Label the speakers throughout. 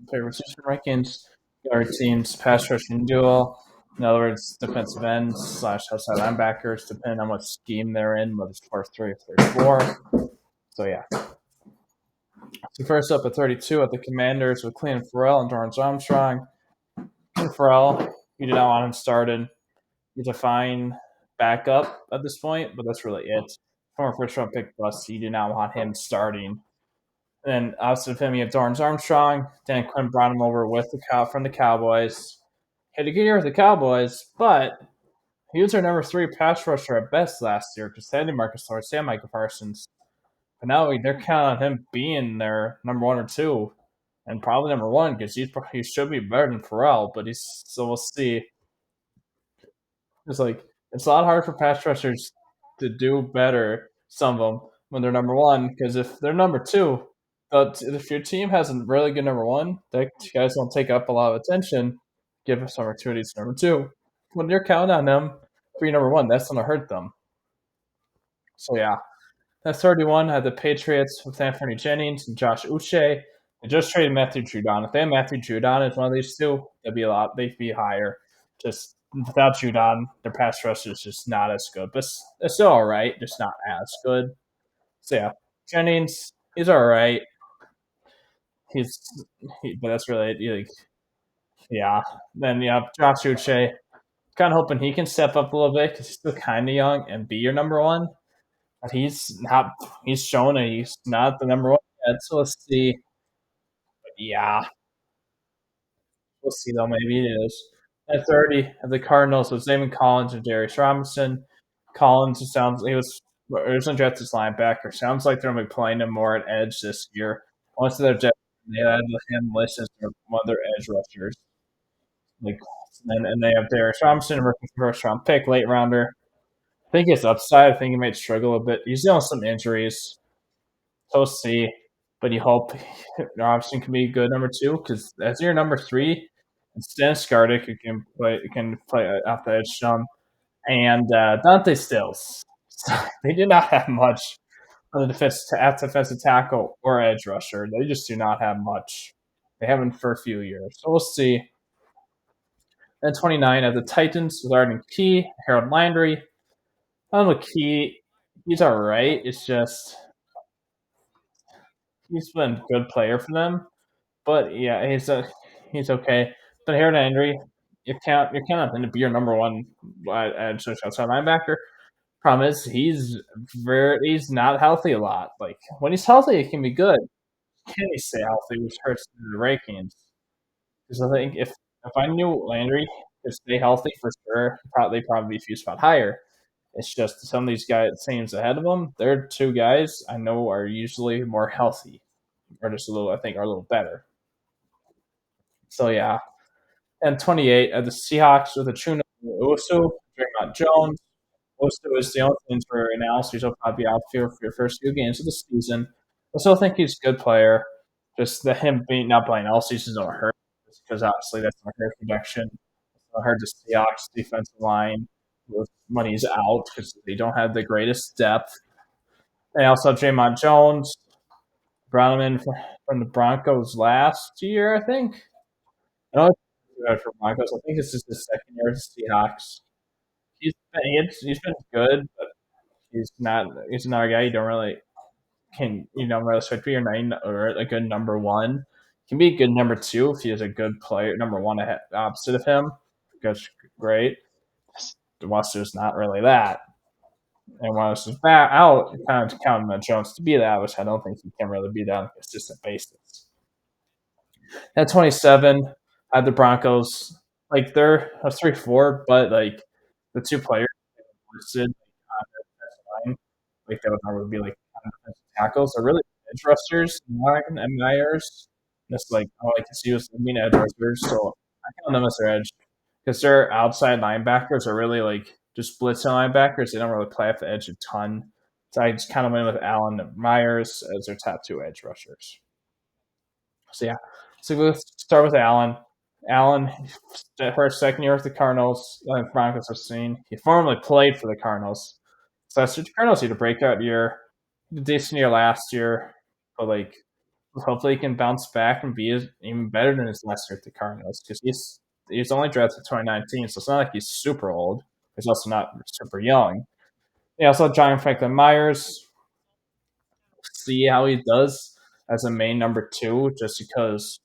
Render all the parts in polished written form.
Speaker 1: player position rankings, our team's pass rushing duel. In other words, defensive ends slash outside linebackers, depending on what scheme they're in, whether it's 4-3 or 3-4. So yeah. So first up at 32 at the Commanders with Clean Farrell and Dorrance Armstrong. Clean Farrell, you did not want him started. He's a fine backup at this point, but that's really it. Former first round pick bust, you do not want him starting. And then opposite of him, you have Dorrance Armstrong. Dan Quinn brought him over with from the Cowboys. Had a good year with the Cowboys, but he was their number 3 pass rusher at best last year because they had Marcus Lawrence and Micah Parsons. But now they're counting on him being their number 1 or 2, and probably number 1 because he should be better than Farrell. But so we'll see. It's a lot harder for pass rushers to do better. Some of them when they're number 1 because if they're number 2, but if your team has a really good number 1, that guys don't take up a lot of attention. Give us opportunities number 2. When you're counting on them for your number 1, that's going to hurt them. So yeah, that's 31. I had the Patriots with Anthony Jennings and Josh Uche. They just traded Matthew Judon. If they had Matthew Judon as one of these two, they'd be higher. Just without Judon, their pass rush is just not as good. But it's still all right, just not as good. So yeah, Jennings, he's all right. But that's really like, yeah. Then Josh Uche. Kind of hoping he can step up a little bit because he's still kind of young and be your number 1. But he's not. He's shown that he's not the number 1 yet. So let's see. But yeah, we'll see though. Maybe it is. At 30, of the Cardinals was Damon Collins and Darius Robinson. Collins, it sounds he was originally drafted as linebacker. Sounds like they're going to be playing him more at edge this year. Most of their depth, they had him listed as one of their edge rushers. Like, and they have Darius Robinson, rookie first round pick, late rounder. I think his upside. I think he might struggle a bit. He's dealing with some injuries. So we'll see. But you hope Robinson can be a good number 2 because as your number 3, it's Dennis Gardick who can play off the edge some, and Dante Stills. So they do not have much on the defensive tackle or edge rusher. They just do not have much. They haven't for a few years. So we'll see. Then 29 at the Titans with Arden Key, Harold Landry. I don't know, Key, he's all right. It's just he's been a good player for them. But yeah, he's okay. But Harold Landry, you're counting him to be your number 1 outside linebacker. Problem is he's not healthy a lot. Like when he's healthy, it can be good. Can he stay healthy, which hurts the rankings? Because I think if I knew Landry could stay healthy for sure, probably be a few spot higher. It's just some of these guys teams ahead of them. They're 2 guys I know are usually more healthy, or just a little. I think are a little better. So yeah, and 28 at the Seahawks with Achuna Usu, Draymond Jones. Usu is the only thing for right now, so he'll probably be out for your first few games of the season. I still think he's a good player. Just him being not playing all seasons don't hurt, because obviously that's not hurt production. It's not hurt the Seahawks defensive line when he's out because they don't have the greatest depth. They also have Draymond Jones, brought him in from the Broncos last year, I think. I know it's for Broncos. I think this is his second year with the Seahawks. He's been good, but he's not. He's another guy you don't really expect to be your 9 or a good number 1. He can be a good number 2 if he is a good player. Number 1 opposite of him, that's great. Wester's not really that, and Wester's out. Kind of counting on Jones to be that, which I don't think he can really be that on a consistent basis. At 27, I had the Broncos. Like they're a 3-4, but like the 2 players listed on their defensive line, like that would normally be like defensive tackles, are really edge rushers, and Myers. That's like all I can see was being edge rushers, so I count them as their edge because their outside linebackers are really like just blitzing linebackers. They don't really play off the edge a ton. So I just kind of went with Allen and Myers as their top 2 edge rushers. So yeah, so we'll start with Allen. Allen, for his second year with the Cardinals, Broncos have seen. He formerly played for the Cardinals. So the Cardinals had a breakout year. He had a decent year last year, but like hopefully he can bounce back and be even better than his last year at the Cardinals because he's only drafted 2019, so it's not like he's super old. He's also not super young. They also have John Franklin Myers. See how he does as a main number two, just because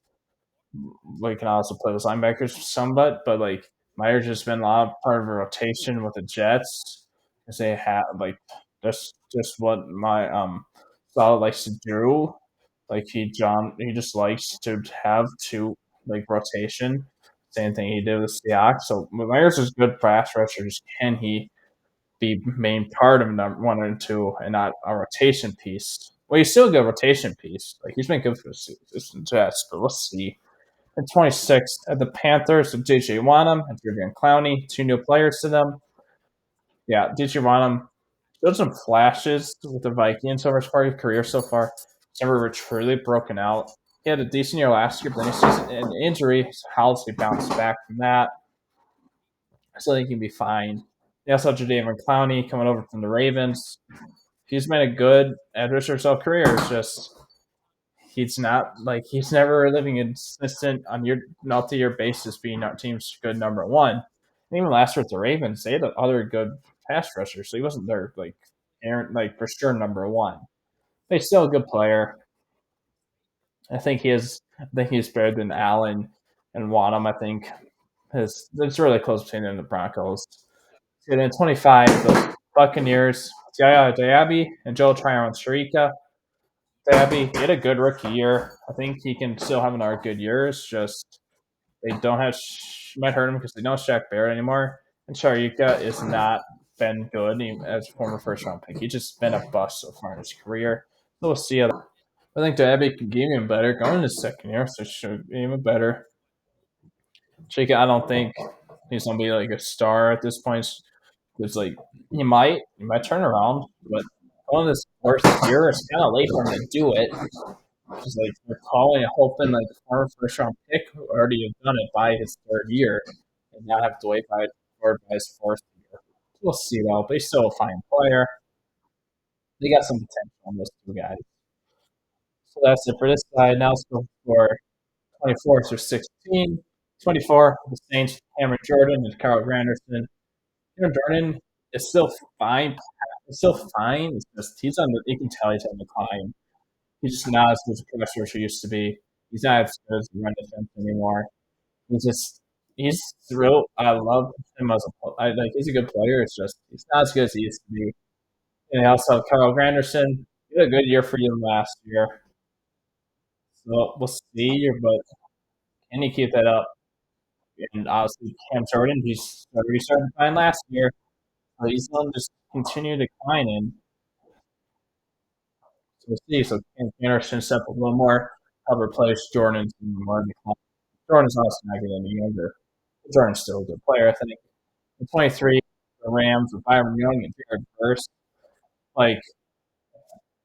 Speaker 1: we can also play with linebackers somewhat, but like Myers has been a lot of part of a rotation with the Jets because they have like just what my Salah likes to do. Like he just likes to have two like rotation. Same thing he did with Seahawks. So Myers is good pass rusher. Just can he be main part of number one and two and not a rotation piece? Well, he's still a good rotation piece. Like he's been good for the Jets, but we'll see. And 26th at the Panthers with J.J. Wanham and Jadeveon Clowney, two new players to them. Yeah, J.J. Wanham showed some flashes with the Vikings over his part of his career so far. He's never truly broken out. He had a decent year last year, but then he's just an injury. So how does he bounce back from that? So I think he'll be fine. They also have Jadeveon Clowney coming over from the Ravens. He's been a good edge rusher his whole career. It's just he's not like he's never living consistent on your multi-year basis being our team's good number one. And even last year with the Ravens, they had other good pass rushers, so he wasn't their like Aaron like for sure number one. But he's still a good player. I think he is. I think he's better than Allen and Wanham. I think it's really close between them and the Broncos. And then 25, the Buccaneers, Yaya Diaby and Joe Tryon-Sharika. Diaby, he had a good rookie year. I think he can still have another good year. It's just they don't have might hurt him because they don't have Shaq Barrett anymore. And Sharika is not been good as a former first round pick. He's just been a bust so far in his career. So we'll see. I think Diaby can give him better going in his second year, so should be even better. Shaka, I don't think he's gonna be like a star at this point. It's like he might turn around, but on this first year, it's kind of late for him to do it. Because like they're calling and hoping like the former first round pick who already have done it by his third year, and now have to wait by his fourth year. We'll see though, but he's still a fine player. They got some potential on those two guys. So that's it for this side. Now let's go for 24 through 16. 24, the Saints, Cameron Jordan and Carl Granderson. Cameron Jordan is still fine. It's still fine. It's just he's on the. You can tell he's on the climb. He's just not as good as a pressure as he used to be. He's not as good as a run defense anymore. He's real. I love him as like he's a good player. It's just he's not as good as he used to be. And they also have Carl Granderson. He had a good year for you last year. So we'll see. But can he keep that up? And obviously Cam Jordan, he's already started to decline last year. So he's going to just continue declining. So we'll see. So Cam Anderson step up a little more, help replace Jordan's more decline. Jordan's also not getting any younger. Jordan's still a good player, I think. The 23, the Rams with Byron Young and Jared Verse. Like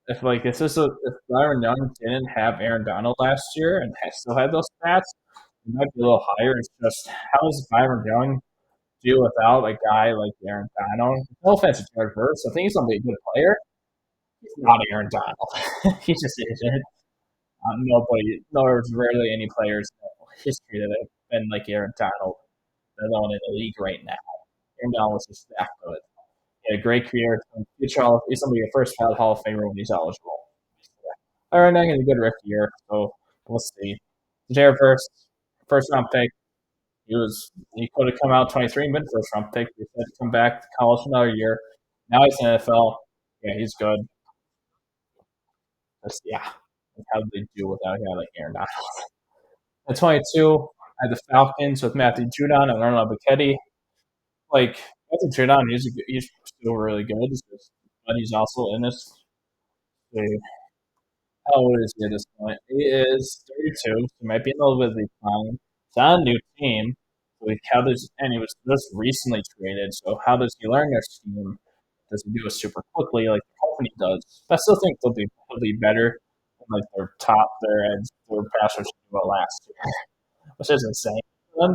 Speaker 1: if Byron Young didn't have Aaron Donald last year and still had those stats, it might be a little higher. It's just how does Byron Young do without a guy like Aaron Donald? No offense to Jared Verse, I think he's gonna be a good player. He's not Aaron Donald. He just isn't. There's rarely any players in history that have been like Aaron Donald, let alone in the league right now. Aaron Donald was just that good. He had a great career. He's going to be a first ballot Hall of Famer when he's eligible. All right, now he's a good rookie year, so we'll see. Jared first round pick. He could have come out 23 mid first round pick. He said to come back to college for another year. Now he's in the NFL. Yeah, he's good. Yeah. Like, how did they do without a guy like Aaron Donald? At 22, I had the Falcons with Matthew Judon and Arnold Buchetti. Like Matthew Judon, he's still really good, but he's also in this. How old is he at this point? He is 32. So he might be in a little bit of decline. He's on a new team. So and he was just recently traded. So how does he learn their scheme? Does he do it super quickly like the company does? But I still think they'll be better than like their pass rush last year, which is insane. But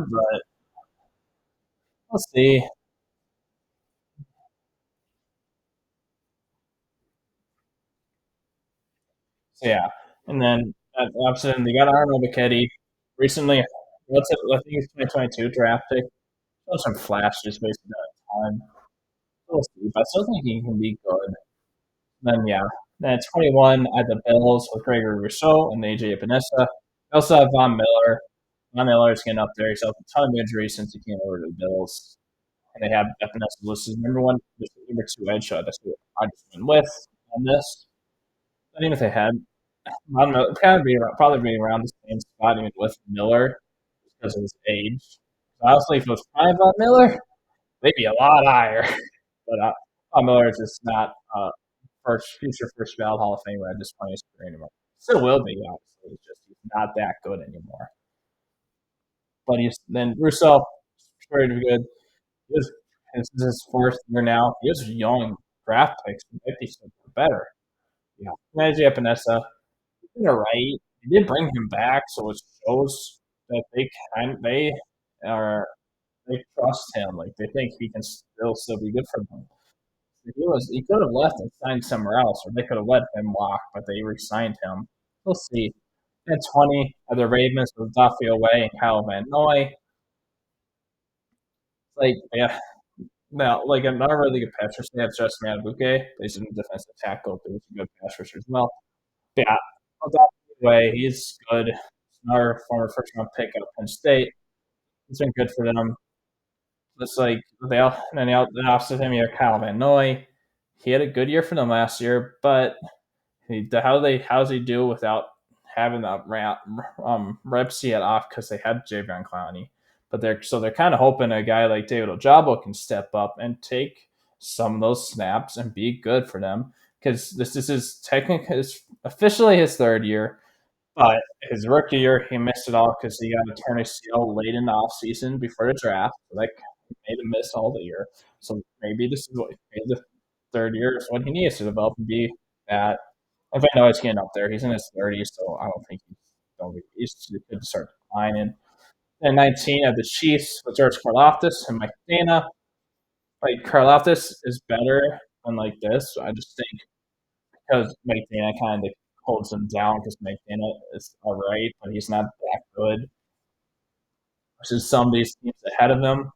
Speaker 1: we'll see. So yeah, and then opposite him, they got Arnold McKetty recently. I think he's 2022 draft pick. Showed some flashes based on time. We'll see, but I still think he can be good. Then yeah, then at 21 at the Bills with Gregory Rousseau and AJ Epinesa. They also have Von Miller. Von Miller is getting up there. He's had a ton of injuries since he came over to the Bills, and they have Epinesa listed as number one, number two edge. So that's what I just went with on this. I think if they had Von Miller, kind of probably be around the same spot even with Miller because of his age. So honestly, if it was prime Von Miller, they'd be a lot higher. But Von Miller is just not future first ballot Hall of Famer at this point in his career anymore. Still will be, obviously. It's just he's not that good anymore. But he's then Russo, very good. This is his fourth year now. He has young draft picks. He might be better. Yeah, Najee Epinesa, he's doing all right. They did bring him back, so it shows that they are they trust him. Like they think he can still be good for them. He could have left and signed somewhere else, or they could have let him walk, but they re-signed him. We'll see. At 20, at the Ravens with Duffy away and Kyle Van Noy. Like, yeah, now, like another really good pass rusher, they have Justin Madubuike. He's a defensive tackle, but he's a good pass rusher as well. But yeah, way, he's good. Another former first round pick out of Penn State. He's been good for them. It's like then opposite him, you have Kyle Van Noy. He had a good year for them last year, but how's he do without having that reps yet off because they had Javion Clowney, but they're kind of hoping a guy like David Ojabo can step up and take some of those snaps and be good for them because this is officially his third year, but his rookie year he missed it all because he got a torn ACL late in the offseason before the draft, like he made him miss all the year. So maybe this is what maybe the third year is what he needs to develop and be that. If I know he's getting up there, he's in his 30s, so I don't think he's going to start declining. And 19 at the Chiefs with George Karlaftis and Mike Dana. Like Karlaftis is better than like this. I just think because Mike Dana kind of holds him down because Mike Dana is all right, but he's not that good. Versus some of these teams ahead of him,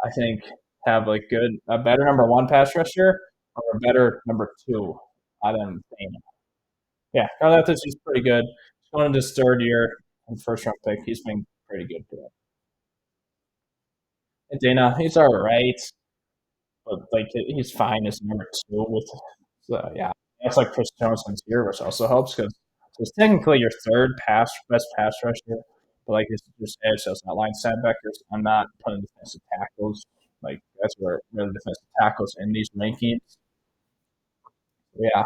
Speaker 1: I think have like a better number one pass rusher or a better number two than Dana. Yeah, Karlaftis is pretty good. He's going into his third year and first round pick. He's been pretty good for that. And Dana, he's all right, but like he's fine as number two with. So yeah, that's like Chris Jones here, which also helps because it's technically your third best pass rusher, but like it's just edge, so it's not line linebackers. I'm not putting defensive tackles. Like that's where the defensive tackles in these rankings. Yeah,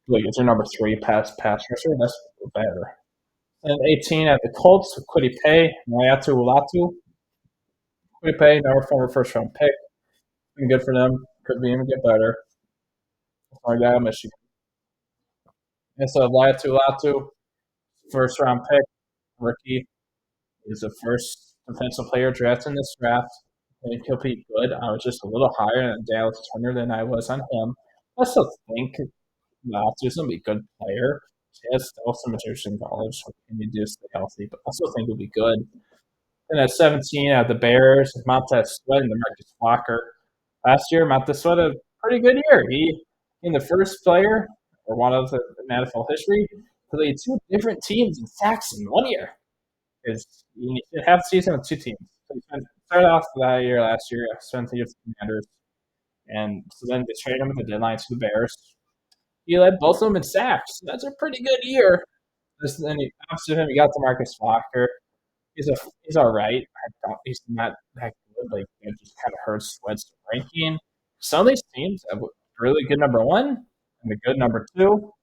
Speaker 1: like it's your number three pass rusher. That's better. And 18 at the Colts, Kwity Paye, Mayatu Ulatu. Kwity Paye, another former first round pick. Been good for them. Could be even get better. Our guy, Michigan. And so Mayatu Ulatu, first round pick, rookie. He's the first defensive player drafted in this draft. I think he'll be good. I was just a little higher on Dallas Turner than I was on him. I still think Ulatu's going to be a good player. He has still some materials in college, so he can do stay healthy, but I still think he'll be good. And at 17, the Bears, Montez Sweat and Marcus Walker. Last year, Montez Sweat had a pretty good year. He, in the first player, or one of the in NFL history, played two different teams in sacks in 1 year. Because you should have a season with two teams. So he started off that year last year, spent the year with the Commanders. And so then they traded him at the deadline to the Bears. He led both of them in sacks. That's a pretty good year. Then opposite him, you got Marcus Walker. He's all right. He's not that good. Like it just kind of hurts Sweat's ranking. Some of these teams have a really good number one and a good number two,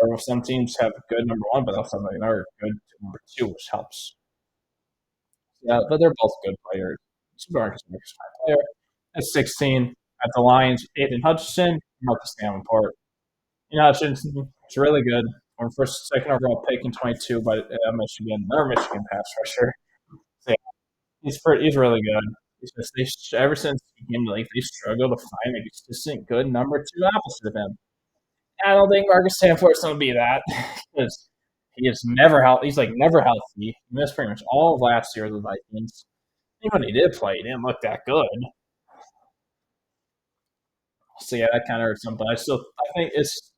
Speaker 1: or some teams have a good number one, but also another good number two, which helps. Yeah, but they're both good players. Marcus is a high player. At 16, at the Lions, Aiden Hutchinson, Marcus Davenport. Hutchinson is really good. Our first, second overall pick in 22 by Michigan, another Michigan pass rusher. So, yeah, he's really good. Ever since he came to league, they struggle to find a consistent good number two opposite of him. I don't think Marcus Davenport's going to be that because he is never healthy. He's like never healthy. He missed pretty much all of last year with the Vikings. Even when he did play, he didn't look that good. So yeah, that kind of hurts him. But I think it's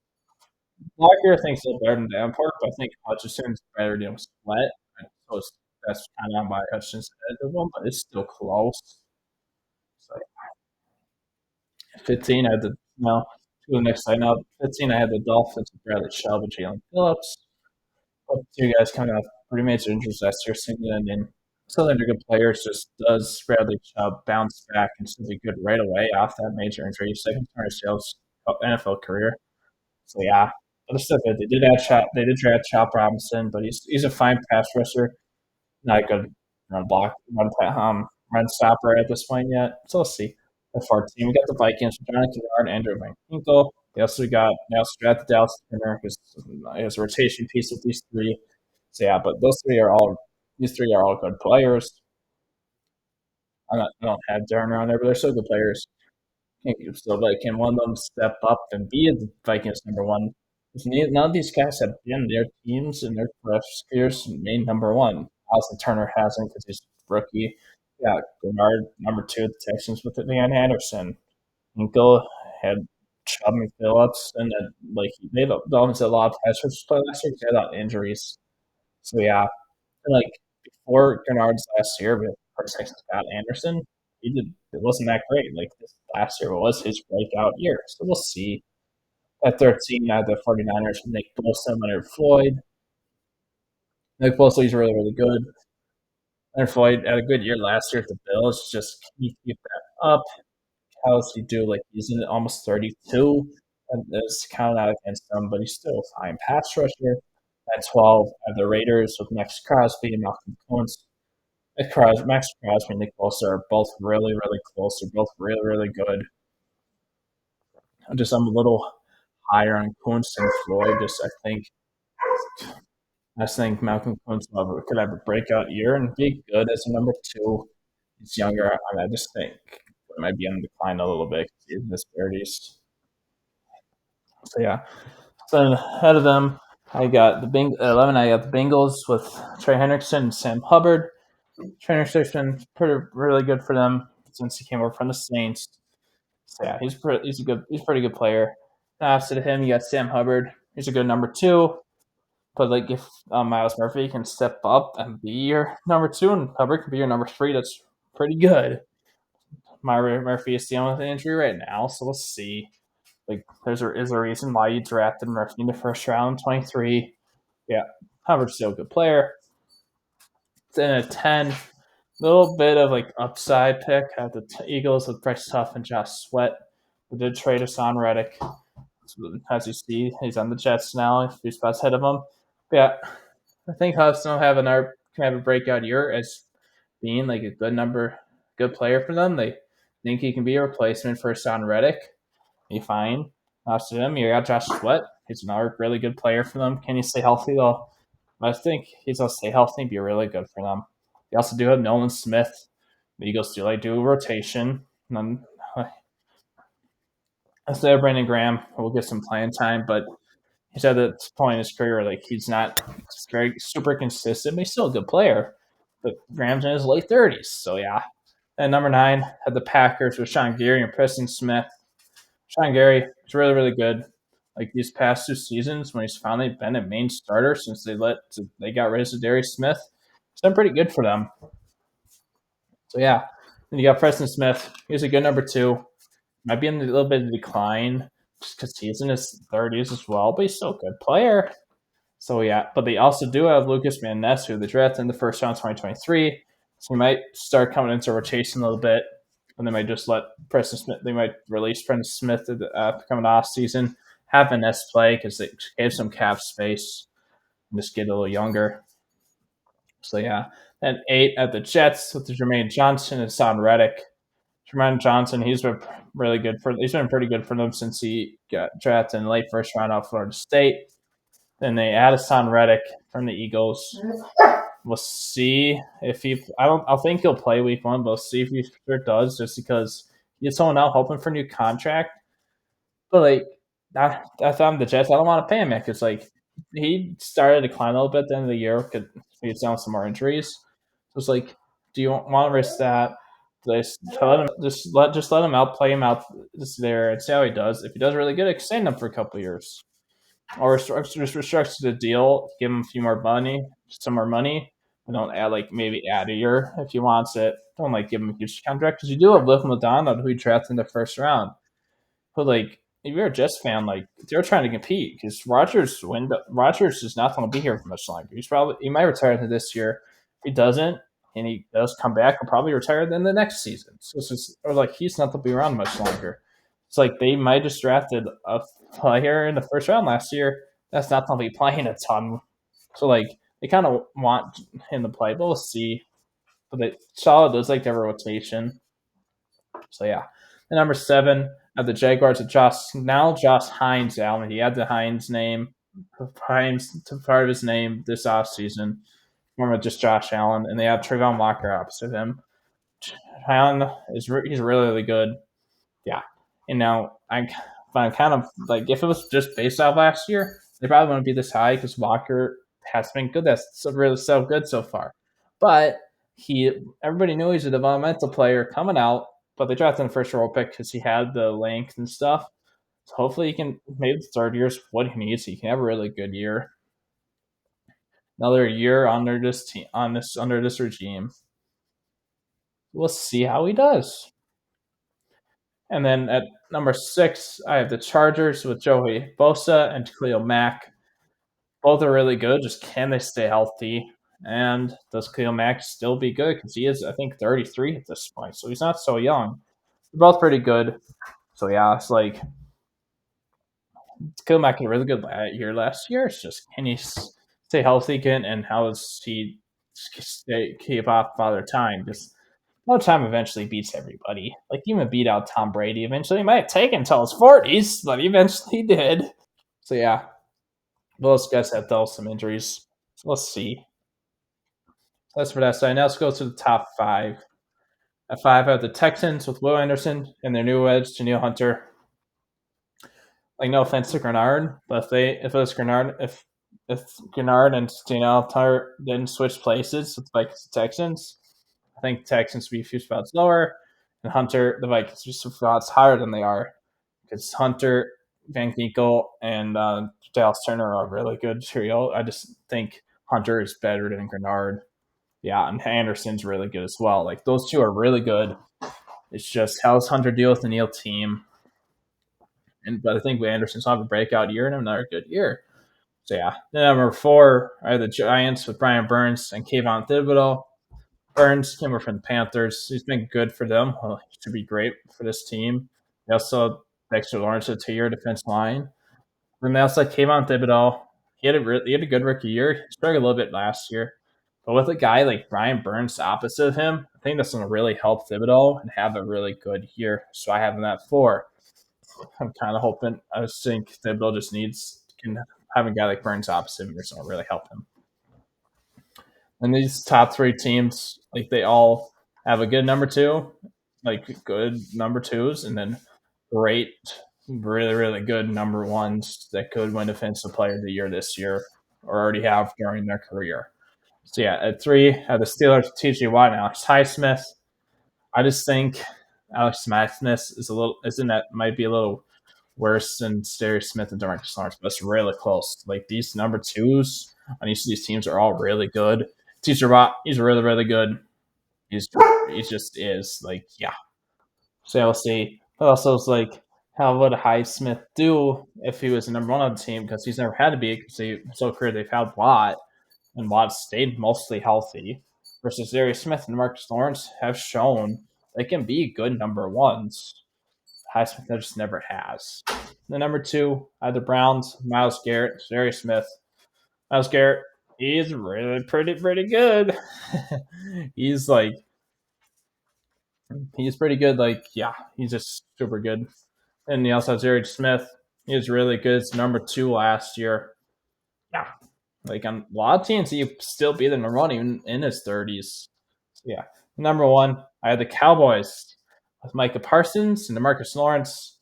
Speaker 1: Lockyer. I think still better than Davenport, but I think Hutchinson's better than Sweat. So that's kind of why Hutchinson's ahead of him, but it's still close. So 15, I had the no. To the next side now. 15, I had the Dolphins with Bradley Chubb and Jalen Phillips. Both two guys coming off pretty major injuries last year. Singleton and still they're good players. Just does Bradley Chubb bounce back and still be good right away off that major injury? Second turn sales NFL career. So yeah, but it's still good. They did add Chop. They did draft Chop Robinson, but he's a fine pass rusher. Not a good run stopper at this point yet. So let's see. The 14. We got the Vikings, Jonathan Kennard, Andrew Van Hinkle. They also drafted Dallas Turner, who's a rotation piece with these three. So yeah, but these three are all good players. I don't have Turner on there, but they're still good players. So like, can one of them step up and be the Vikings number one? None of these guys have been their teams and their careers main number one. Austin Turner hasn't because he's a rookie. Yeah, Bernard number two at the Texans with Van Anderson. Hinkle had Chubb and Phillips, and then like they the Dolphins had a lot of pass rushers play last year because they had a lot of injuries. So yeah, and, like before Bernard's last year, with Texans got Anderson, it wasn't that great. Like this last year was his breakout year. So we'll see. At 13, I had the 49ers with Nick Bosa, Leonard Floyd. Nick Bosa, he's really, really good. Leonard Floyd had a good year last year at the Bills. Just can you keep that up? How's he do? Like he's in almost 32. And it's kind of not against him, but he's still a fine pass rusher. At 12, I have the Raiders with Max Crosby and Malcolm Coons. Max Crosby and Nick Bosa are both really, really close. They're both really, really good. I'm a little higher on Coons than Floyd. I just think Malcolm Coons could have a breakout year and be good as a number two. He's younger. I just think it might be on the decline a little bit because of disparities. So yeah. So ahead of them, I got at 11. I got the Bengals with Trey Hendrickson and Sam Hubbard. Trey Hendrickson's been really good for them since he came over from the Saints. So yeah, he's a pretty good player. And opposite of him, you got Sam Hubbard. He's a good number two. But like if Miles Murphy can step up and be your number two, and Hubbard can be your number three, that's pretty good. Murphy is dealing with an injury right now, so we'll see. Like is a reason why you drafted Murphy in the first round, 23. Yeah, Hubbard's still a good player. Then at 10, little bit of like upside pick at the Eagles with Bryce Huff and Josh Sweat. We did trade Hassan Reddick. As you see, he's on the Jets now. A few spots ahead of him. But yeah, I think Huff's gonna can have a breakout year as being like a good player for them. They think he can be a replacement for Hassan Reddick. Be fine. To him, you got Josh Sweat. He's another really good player for them. Can he stay healthy though? I think he's gonna stay healthy and be really good for them. They also do have Nolan Smith. The Eagles do a rotation. And then instead of Brandon Graham, we'll get some playing time, but he's at this point in his career, like he's not very super consistent, but he's still a good player. But Graham's in his late 30s, so yeah. And number 9 had the Packers with Sean Gary and Preston Smith. Sean Gary is really, really good. Like these past 2 seasons, when he's finally been a main starter since they got rid of Darius Smith, it's been pretty good for them. So yeah, then you got Preston Smith. He's a good number 2. Might be in a little bit of decline just because he's in his 30s as well, but he's still a good player. So yeah, but they also do have Lucas Van Ness, who they drafted in the first round of 2023. So he might start coming into rotation a little bit, and they might just let Preston Smith. They might release Preston Smith at the coming off season, have Van Ness play because they gave some cap space, and just get a little younger. So yeah, and 8 at the Jets with Jermaine Johnson and Son Reddick. Jermaine Johnson, he's been pretty good for them since he got drafted in the late first round out of Florida State. Then they add Hassan Reddick from the Eagles. We'll see if he. I think he'll play week 1, but we'll see if he sure does, just because he's someone out hoping for a new contract. But like, I thought I'm the Jets. I don't want to pay him because like he started to climb a little bit at the end of the year because he was down with some more injuries. So it's like, do you want to risk that? Just let him out, play him out just there, and see how he does. If he does really good, extend him for a couple years, or just restructure the deal, give him a few more money, some more money, and don't add like maybe add a year if he wants it. Don't like give him a huge contract because you do have Luke McDonald who he drafted in the first round. But like, if you're a Jets fan, like they're trying to compete because Rogers is not going to be here for much longer. He might retire this year. If he doesn't, and he does come back, he'll probably retire then the next season. So it's just or like he's not going to be around much longer. It's like they might just drafted a player in the first round last year that's not going to be playing a ton. So like they kind of want him to play, but we'll see. But solid is like their rotation. So yeah, and number 7 at the Jaguars, Josh Hines Allen. He had the Hines name, Hines to part of his name this offseason. Remember just Josh Allen, and they have Trayvon Walker opposite him. Allen he's really really good. Yeah, and now I'm kind of like if it was just based off last year, they probably wouldn't be this high because Walker has been good. That's really so good so far, but everybody knew he's a developmental player coming out, but they drafted him the first round pick because he had the length and stuff. So hopefully he can maybe the third year's what he needs. He can have a really good year. Another year under this team under this regime. We'll see how he does. And then at number 6, I have the Chargers with Joey Bosa and Khalil Mack. Both are really good. Just can they stay healthy? And does Khalil Mack still be good? Because he is, I think, 33 at this point, so he's not so young. They're both pretty good. So yeah, it's like Khalil Mack had a really good year last year. It's just can he stay healthy again, and how does he keep off Father Time? Because Father Time eventually beats everybody. Like even beat out Tom Brady eventually. It might take until his 40s, but he eventually did. So yeah, those guys have dealt some injuries. So let's see. That's for that side. Now let's go to the top 5. At 5, I have the Texans with Will Anderson and their new edge, Danielle Hunter. Like no offense to Grenard, but if it was Grenard, if Grenard and Danielle Hunter didn't switch places with the Vikings Texans, I think Texans would be a few spots lower, and Hunter the Vikings would be some spots higher than they are because Hunter, Van Ginkel, and Dallas Turner are a really good trio. I just think Hunter is better than Grenard. Yeah, and Anderson's really good as well. Like those two are really good. It's just how does Hunter deal with the Neal team? But I think Anderson's have a breakout year and another good year. So yeah. Then number 4 are the Giants with Brian Burns and Kayvon Thibodeau. Burns came over from the Panthers. He's been good for them. Well, he should be great for this team. They also have Dexter Lawrence at 2-year defense line. Then they also had Kayvon Thibodeau. He had a good rookie year. He struggled a little bit last year. But with a guy like Brian Burns opposite of him, I think that's going to really help Thibodeau and have a really good year. So I have him at 4. I'm kind of hoping. I just think Thibodeau just needs can have a guy like Burns opposite him is going to really help him. And these top 3 teams, like they all have a good number 2, like good number 2s, and then great, really, really good number 1s that could win Defensive Player of the Year this year or already have during their career. So yeah, at 3, the Steelers, T.J. Watt and Alex Highsmith. I just think Alex Highsmith might be a little worse than Darius Smith and Demarcus Lawrence, but it's really close. Like these number 2s on each of these teams are all really good. T.J. Watt, he's really, really good. He just is like yeah. So we'll see. But also, it's like how would Highsmith do if he was the number 1 on the team because he's never had to be because so career they've had Watt and Watt stayed mostly healthy. Versus Darius Smith and Marcus Lawrence have shown they can be good number 1s. Highsmith just never has. The number 2, the Browns, Myles Garrett, Darius Smith. Myles Garrett, he's really pretty good. he's like he's pretty good. Like yeah, he's just super good. And he also has Darius Smith. He was really good. It's number 2 last year. Yeah, like on a lot of teams, he still be the number 1 even in his 30s. So, yeah, number 1, I had the Cowboys with Micah Parsons and Demarcus Lawrence.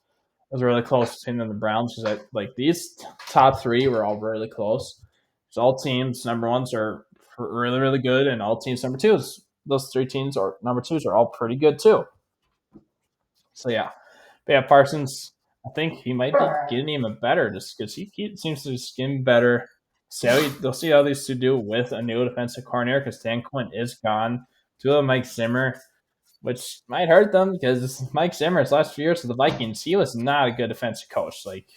Speaker 1: was really close between them and the Browns because like these top three were all really close. So all teams number ones are really really good, and all teams number twos. Those three teams or number twos are all pretty good too. So yeah, but yeah, Parsons. I think he might be getting even better just because he seems to just getting better. They'll see how these two do with a new defensive coordinator because Dan Quinn is gone. To Mike Zimmer, which might hurt them because Mike Zimmer's last few years with the Vikings, he was not a good defensive coach. Like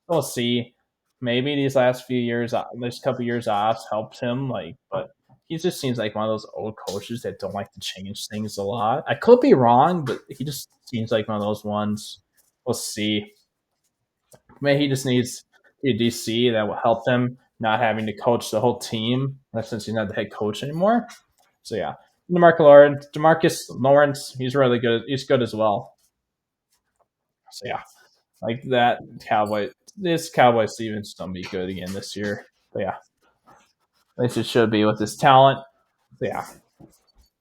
Speaker 1: we'll see. Maybe these last few years, this couple years off helped him. Like, but he just seems like one of those old coaches that don't like to change things a lot. I could be wrong, but he just seems like one of those ones. We'll see. Maybe he just needs a DC that will help him not having to coach the whole team since he's not the head coach anymore. So yeah, Demarcus Lawrence, he's really good. He's good as well. So yeah, like that Cowboy Stevens gonna be good again this year. But yeah, at least it should be with his talent. But yeah,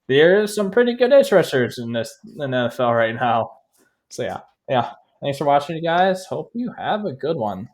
Speaker 1: there's some pretty good edge rushers in the NFL right now. So yeah, yeah. Thanks for watching, you guys. Hope you have a good one.